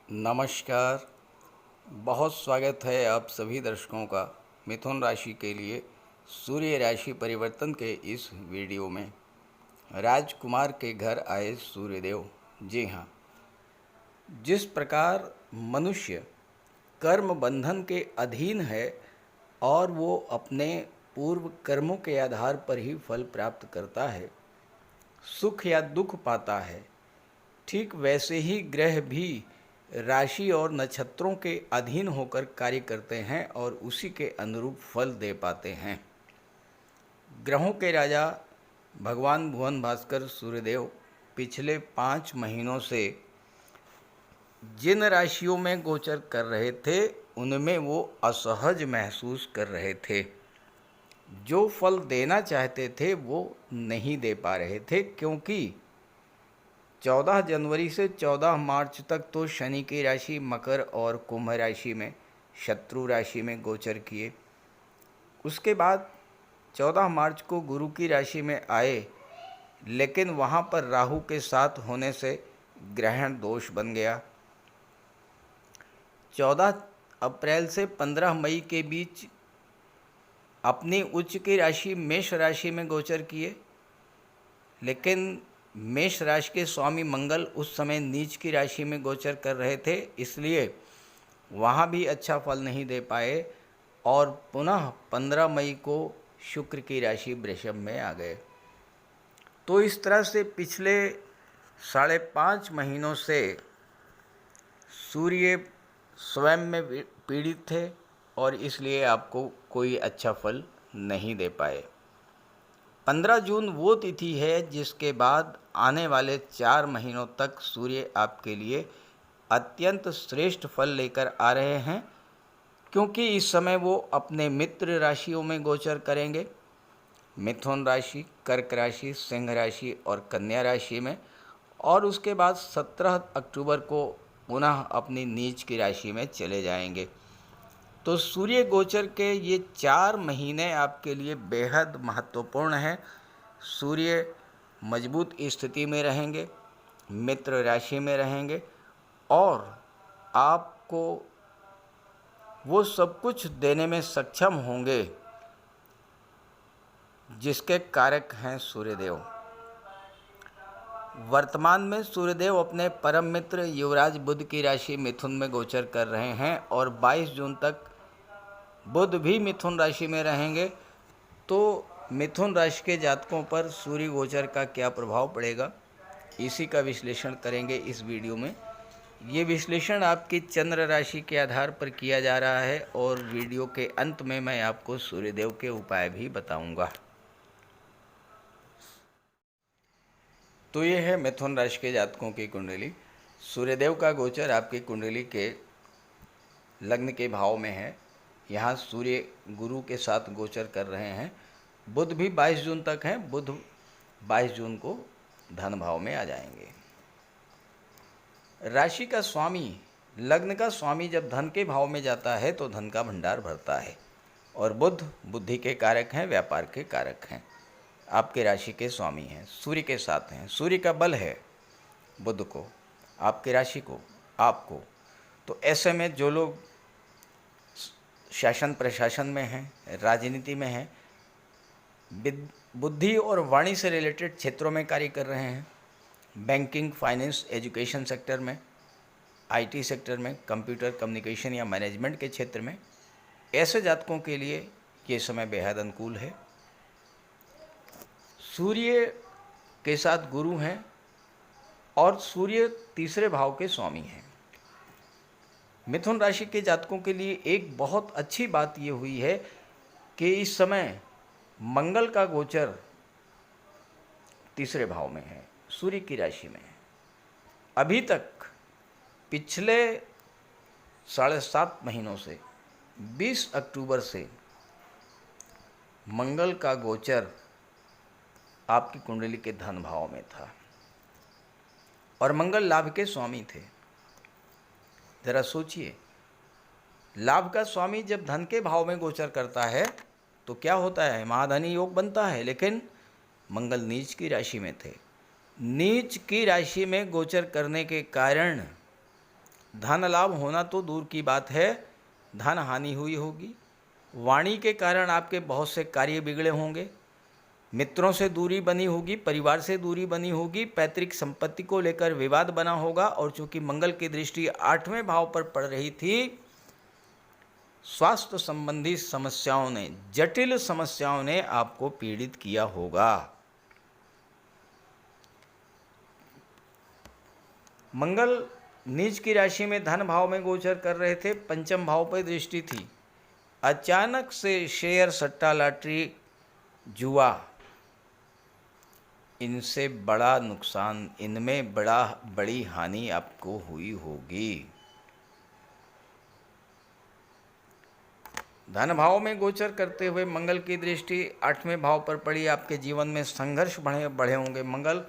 नमस्कार। बहुत स्वागत है आप सभी दर्शकों का मिथुन राशि के लिए सूर्य राशि परिवर्तन के इस वीडियो में। राजकुमार के घर आए सूर्यदेव। जी हाँ, जिस प्रकार मनुष्य कर्म बंधन के अधीन है और वो अपने पूर्व कर्मों के आधार पर ही फल प्राप्त करता है, सुख या दुख पाता है, ठीक वैसे ही ग्रह भी राशि और नक्षत्रों के अधीन होकर कार्य करते हैं और उसी के अनुरूप फल दे पाते हैं। ग्रहों के राजा भगवान भुवन भास्कर सूर्यदेव पिछले 5 महीनों से जिन राशियों में गोचर कर रहे थे उनमें वो असहज महसूस कर रहे थे। जो फल देना चाहते थे वो नहीं दे पा रहे थे, क्योंकि 14 जनवरी से 14 मार्च तक तो शनि की राशि मकर और कुंभ राशि में शत्रु राशि में गोचर किए। उसके बाद 14 मार्च को गुरु की राशि में आए, लेकिन वहाँ पर राहु के साथ होने से ग्रहण दोष बन गया। 14 अप्रैल से 15 मई के बीच अपनी उच्च की राशि मेष राशि में गोचर किए, लेकिन मेष राशि के स्वामी मंगल उस समय नीच की राशि में गोचर कर रहे थे, इसलिए वहाँ भी अच्छा फल नहीं दे पाए और पुनः 15 मई को शुक्र की राशि वृषभ में आ गए। तो इस तरह से पिछले 5.5 महीनों से सूर्य स्वयं में पीड़ित थे और इसलिए आपको कोई अच्छा फल नहीं दे पाए। 15 जून वो तिथि है जिसके बाद आने वाले 4 महीनों तक सूर्य आपके लिए अत्यंत श्रेष्ठ फल लेकर आ रहे हैं, क्योंकि इस समय वो अपने मित्र राशियों में गोचर करेंगे। मिथुन राशि, कर्क राशि, सिंह राशि और कन्या राशि में, और उसके बाद 17 अक्टूबर को पुनः अपनी नीच की राशि में चले जाएंगे। तो सूर्य गोचर के ये 4 महीने आपके लिए बेहद महत्वपूर्ण हैं। सूर्य मजबूत स्थिति में रहेंगे, मित्र राशि में रहेंगे और आपको वो सब कुछ देने में सक्षम होंगे जिसके कारक हैं सूर्यदेव। वर्तमान में सूर्यदेव अपने परम मित्र युवराज बुध की राशि मिथुन में गोचर कर रहे हैं और 22 जून तक बुध भी मिथुन राशि में रहेंगे। तो मिथुन राशि के जातकों पर सूर्य गोचर का क्या प्रभाव पड़ेगा, इसी का विश्लेषण करेंगे इस वीडियो में। ये विश्लेषण आपकी चंद्र राशि के आधार पर किया जा रहा है और वीडियो के अंत में मैं आपको सूर्यदेव के उपाय भी बताऊंगा। तो ये है मिथुन राशि के जातकों की कुंडली। सूर्यदेव का गोचर आपकी कुंडली के लग्न के भाव में है। यहाँ सूर्य गुरु के साथ गोचर कर रहे हैं। बुध भी 22 जून तक हैं। बुध 22 जून को धन भाव में आ जाएंगे। राशि का स्वामी, लग्न का स्वामी जब धन के भाव में जाता है तो धन का भंडार भरता है और बुध बुद्धि के कारक हैं, व्यापार के कारक हैं। आपके राशि के स्वामी हैं, सूर्य के साथ हैं। सूर्य का बल है बुध को, आपकी राशि को, आपको। तो ऐसे में जो लोग शासन प्रशासन में हैं, राजनीति में हैं, बुद्धि और वाणी से रिलेटेड क्षेत्रों में कार्य कर रहे हैं, बैंकिंग, फाइनेंस, एजुकेशन सेक्टर में, आईटी सेक्टर में, कंप्यूटर कम्युनिकेशन या मैनेजमेंट के क्षेत्र में, ऐसे जातकों के लिए ये समय बेहद अनुकूल है। सूर्य के साथ गुरु हैं और सूर्य तीसरे भाव के स्वामी हैं। मिथुन राशि के जातकों के लिए एक बहुत अच्छी बात ये हुई है कि इस समय मंगल का गोचर तीसरे भाव में है, सूर्य की राशि में है। अभी तक पिछले 7.5 महीनों से 20 अक्टूबर से मंगल का गोचर आपकी कुंडली के धन भाव में था और मंगल लाभ के स्वामी थे। जरा सोचिए, लाभ का स्वामी जब धन के भाव में गोचर करता है तो क्या होता है, महाधनी योग बनता है। लेकिन मंगल नीच की राशि में थे। नीच की राशि में गोचर करने के कारण धन लाभ होना तो दूर की बात है, धन हानि हुई होगी। वाणी के कारण आपके बहुत से कार्य बिगड़े होंगे, मित्रों से दूरी बनी होगी, परिवार से दूरी बनी होगी, पैतृक संपत्ति को लेकर विवाद बना होगा। और चूंकि मंगल की दृष्टि 8वें भाव पर पड़ रही थी, स्वास्थ्य संबंधी समस्याओं ने, जटिल समस्याओं ने आपको पीड़ित किया होगा। मंगल नीच की राशि में धन भाव में गोचर कर रहे थे, पंचम भाव पर दृष्टि थी। अचानक से शेयर, सट्टा, लॉटरी, जुआ, इनसे बड़ा नुकसान, इनमें बड़ी हानि आपको हुई होगी। धन भाव में गोचर करते हुए मंगल की दृष्टि 8वें भाव पर पड़ी। आपके जीवन में संघर्ष बढ़े होंगे। मंगल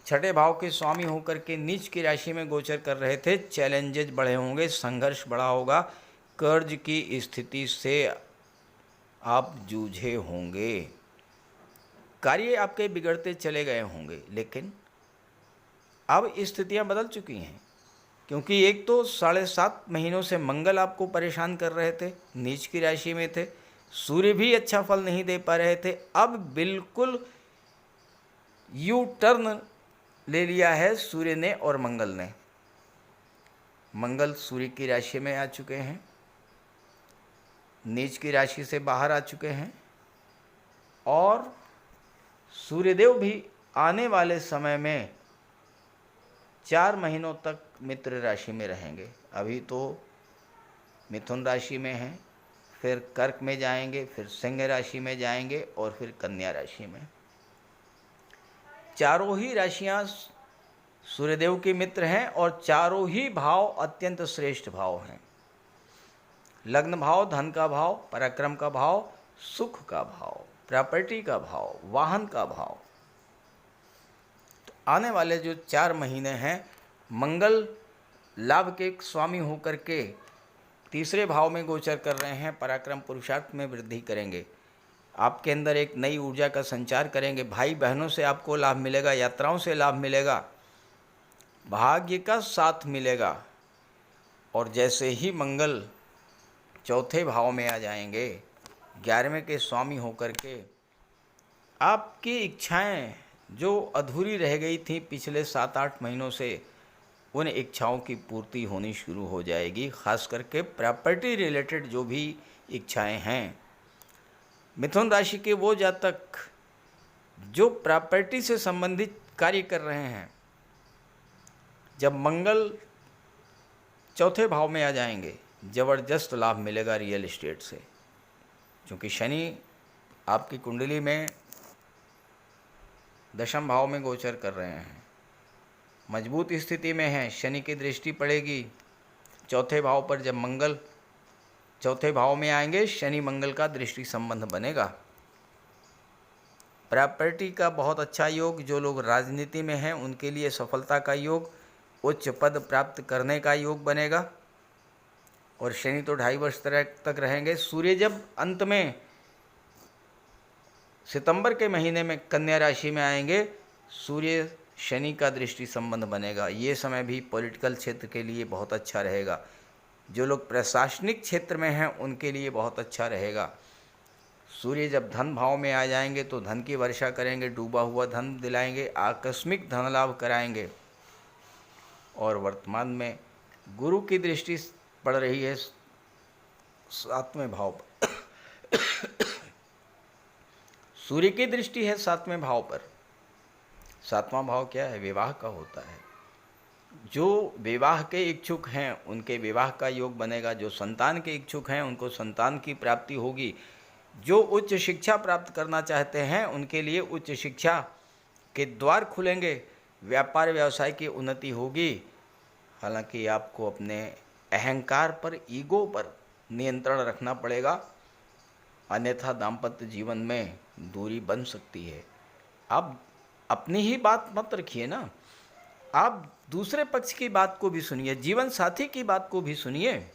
6ठे भाव के स्वामी होकर के नीच की राशि में गोचर कर रहे थे, चैलेंजेस बढ़े होंगे, संघर्ष बढ़ा होगा, कर्ज की स्थिति से आप जूझे होंगे, कार्य आपके बिगड़ते चले गए होंगे। लेकिन अब स्थितियां बदल चुकी हैं, क्योंकि एक तो 7.5 महीनों से मंगल आपको परेशान कर रहे थे, नीच की राशि में थे, सूर्य भी अच्छा फल नहीं दे पा रहे थे। अब बिल्कुल यू टर्न ले लिया है सूर्य ने और मंगल ने। मंगल सूर्य की राशि में आ चुके हैं, नीच की राशि से बाहर आ चुके हैं, और सूर्यदेव भी आने वाले समय में 4 महीनों तक मित्र राशि में रहेंगे। अभी तो मिथुन राशि में हैं, फिर कर्क में जाएंगे, फिर सिंह राशि में जाएंगे और फिर कन्या राशि में। चारों ही राशियां सूर्यदेव के मित्र हैं और चारों ही भाव अत्यंत श्रेष्ठ भाव हैं। लग्न भाव धन का भाव, पराक्रम का भाव, सुख का भाव, प्रॉपर्टी का भाव, वाहन का भाव। तो आने वाले जो 4 महीने हैं, मंगल लाभ के स्वामी होकर के 3रे भाव में गोचर कर रहे हैं, पराक्रम पुरुषार्थ में वृद्धि करेंगे, आपके अंदर एक नई ऊर्जा का संचार करेंगे, भाई बहनों से आपको लाभ मिलेगा, यात्राओं से लाभ मिलेगा, भाग्य का साथ मिलेगा। और जैसे ही मंगल 4थे भाव में आ जाएंगे, 11वें के स्वामी होकर के, आपकी इच्छाएं जो अधूरी रह गई थी पिछले 7-8 महीनों से, उन इच्छाओं की पूर्ति होनी शुरू हो जाएगी। खास करके प्रॉपर्टी रिलेटेड जो भी इच्छाएं हैं, मिथुन राशि के वो जातक जो प्रॉपर्टी से संबंधित कार्य कर रहे हैं, जब मंगल 4थे भाव में आ जाएंगे, ज़बरदस्त लाभ मिलेगा रियल एस्टेट से। क्योंकि शनि आपकी कुंडली में 10म भाव में गोचर कर रहे हैं, मजबूत स्थिति में है, शनि की दृष्टि पड़ेगी 4थे भाव पर। जब मंगल 4थे भाव में आएंगे, शनि मंगल का दृष्टि संबंध बनेगा। प्रॉपर्टी का बहुत अच्छा योग, जो लोग राजनीति में हैं उनके लिए सफलता का योग, उच्च पद प्राप्त करने का योग बनेगा। और शनि तो 2.5 वर्ष तक रहेंगे। सूर्य जब अंत में सितंबर के महीने में कन्या राशि में आएंगे, सूर्य शनि का दृष्टि संबंध बनेगा। ये समय भी पॉलिटिकल क्षेत्र के लिए बहुत अच्छा रहेगा। जो लोग प्रशासनिक क्षेत्र में हैं उनके लिए बहुत अच्छा रहेगा। सूर्य जब धन भाव में आ जाएंगे तो धन की वर्षा करेंगे, डूबा हुआ धन दिलाएंगे, आकस्मिक धन लाभ कराएंगे। और वर्तमान में गुरु की दृष्टि पड़ रही है 7वें भाव पर। सूर्य की दृष्टि है 7वें भाव पर। 7वां भाव क्या है? विवाह का होता है। जो विवाह के इच्छुक हैं उनके विवाह का योग बनेगा, जो संतान के इच्छुक हैं उनको संतान की प्राप्ति होगी, जो उच्च शिक्षा प्राप्त करना चाहते हैं उनके लिए उच्च शिक्षा के द्वार खुलेंगे, व्यापार व्यवसाय की उन्नति होगी। हालांकि आपको अपने अहंकार पर, ईगो पर नियंत्रण रखना पड़ेगा, अन्यथा दाम्पत्य जीवन में दूरी बन सकती है। आप अपनी ही बात मत रखिए ना, आप दूसरे पक्ष की बात को भी सुनिए, जीवन साथी की बात को भी सुनिए।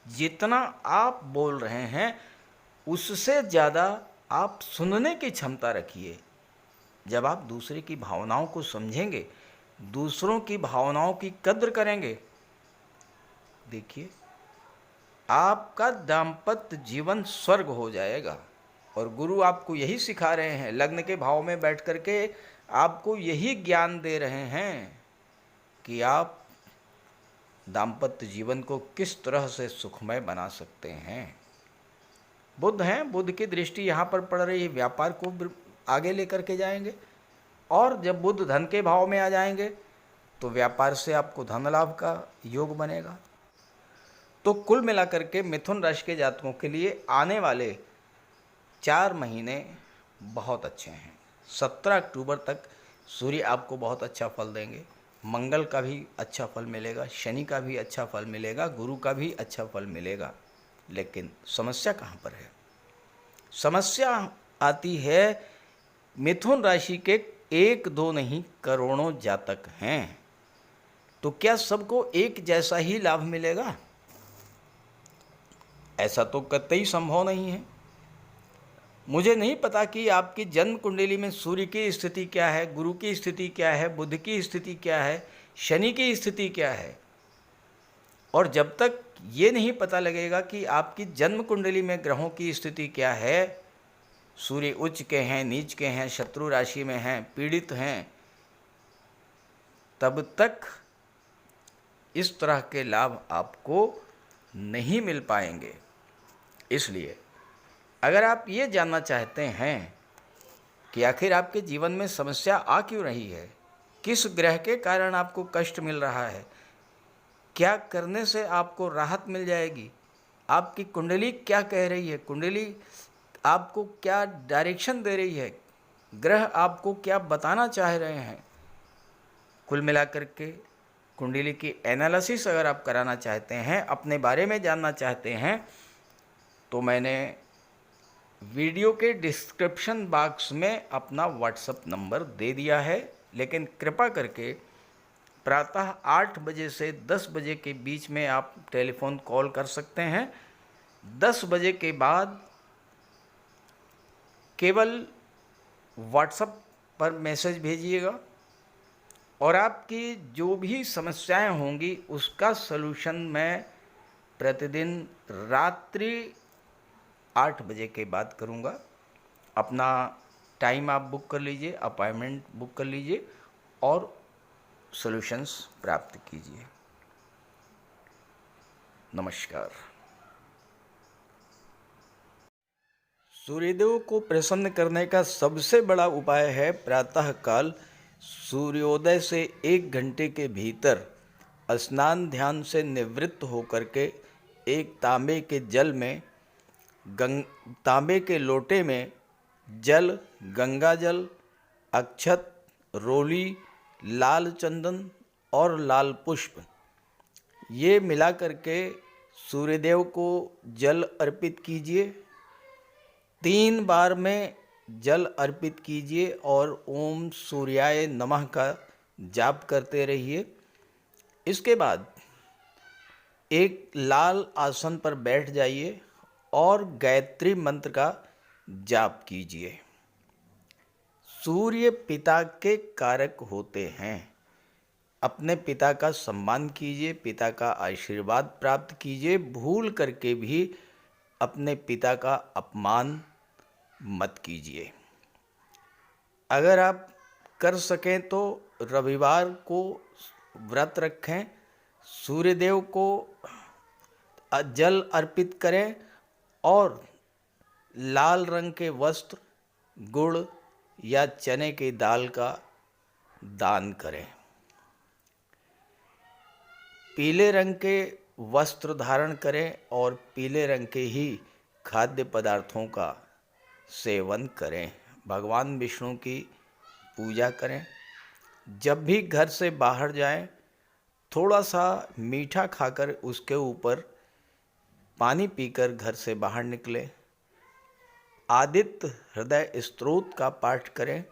जितना आप बोल रहे हैं उससे ज़्यादा आप सुनने की क्षमता रखिए। जब आप दूसरे की भावनाओं को समझेंगे, दूसरों की भावनाओं की कद्र करेंगे, देखिए, आपका दाम्पत्य जीवन स्वर्ग हो जाएगा। और गुरु आपको यही सिखा रहे हैं, लग्न के भाव में बैठ करके आपको यही ज्ञान दे रहे हैं कि आप दाम्पत्य जीवन को किस तरह से सुखमय बना सकते हैं। बुध हैं, बुध की दृष्टि यहाँ पर पड़ रही है, व्यापार को आगे लेकर के जाएंगे। और जब बुध धन के भाव में आ जाएंगे तो व्यापार से आपको धन लाभ का योग बनेगा। तो कुल मिलाकर के मिथुन राशि के जातकों के लिए आने वाले 4 महीने बहुत अच्छे हैं। 17 अक्टूबर तक सूर्य आपको बहुत अच्छा फल देंगे। मंगल का भी अच्छा फल मिलेगा, शनि का भी अच्छा फल मिलेगा, गुरु का भी अच्छा फल मिलेगा। लेकिन समस्या कहाँ पर है? समस्या आती है मिथुन राशि के 1-2 नहीं करोड़ों जातक हैं। तो क्या सबको एक जैसा ही लाभ मिलेगा? ऐसा तो कतई संभव नहीं है। मुझे नहीं पता कि आपकी जन्म कुंडली में सूर्य की स्थिति क्या है, गुरु की स्थिति क्या है, बुध की स्थिति क्या है, शनि की स्थिति क्या है। और जब तक ये नहीं पता लगेगा कि आपकी जन्म कुंडली में ग्रहों की स्थिति क्या है, सूर्य उच्च के हैं, नीच के हैं, शत्रु राशि में हैं, पीड़ित हैं, तब तक इस तरह के लाभ आपको नहीं मिल पाएंगे। इसलिए अगर आप ये जानना चाहते हैं कि आखिर आपके जीवन में समस्या आ क्यों रही है, किस ग्रह के कारण आपको कष्ट मिल रहा है, क्या करने से आपको राहत मिल जाएगी, आपकी कुंडली क्या कह रही है, कुंडली आपको क्या डायरेक्शन दे रही है, ग्रह आपको क्या बताना चाह रहे हैं, कुल मिलाकर के कुंडली की एनालिसिस अगर आप कराना चाहते हैं, अपने बारे में जानना चाहते हैं, तो मैंने वीडियो के डिस्क्रिप्शन बॉक्स में अपना व्हाट्सएप नंबर दे दिया है। लेकिन कृपा करके प्रातः 8 बजे से 10 बजे के बीच में आप टेलीफोन कॉल कर सकते हैं। 10 बजे के बाद केवल व्हाट्सएप पर मैसेज भेजिएगा और आपकी जो भी समस्याएं होंगी उसका सलूशन मैं प्रतिदिन रात्रि 8 बजे के बाद करूँगा। अपना टाइम आप बुक कर लीजिए, अपॉइंटमेंट बुक कर लीजिए और सॉल्यूशंस प्राप्त कीजिए। नमस्कार। सूर्यदेव को प्रसन्न करने का सबसे बड़ा उपाय है प्रातःकाल सूर्योदय से 1 घंटे के भीतर स्नान ध्यान से निवृत्त होकर के एक तांबे के जल में तांबे के लोटे में जल, गंगा जल, अक्षत, रोली, लाल चंदन और लाल पुष्प ये मिला करके सूर्यदेव को जल अर्पित कीजिए। 3 बार में जल अर्पित कीजिए और ओम सूर्याय नमः का जाप करते रहिए। इसके बाद एक लाल आसन पर बैठ जाइए और गायत्री मंत्र का जाप कीजिए। सूर्य पिता के कारक होते हैं। अपने पिता का सम्मान कीजिए, पिता का आशीर्वाद प्राप्त कीजिए। भूल करके भी अपने पिता का अपमान मत कीजिए। अगर आप कर सकें तो रविवार को व्रत रखें, सूर्यदेव को जल अर्पित करें और लाल रंग के वस्त्र, गुड़ या चने की दाल का दान करें। पीले रंग के वस्त्र धारण करें और पीले रंग के ही खाद्य पदार्थों का सेवन करें। भगवान विष्णु की पूजा करें। जब भी घर से बाहर जाएं, थोड़ा सा मीठा खाकर उसके ऊपर पानी पीकर घर से बाहर निकलें। आदित्य हृदय स्तोत्र का पाठ करें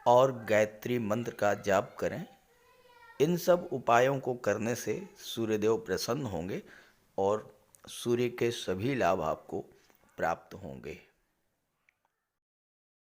और गायत्री मंत्र का जाप करें। इन सब उपायों को करने से सूर्यदेव प्रसन्न होंगे और सूर्य के सभी लाभ आपको प्राप्त होंगे।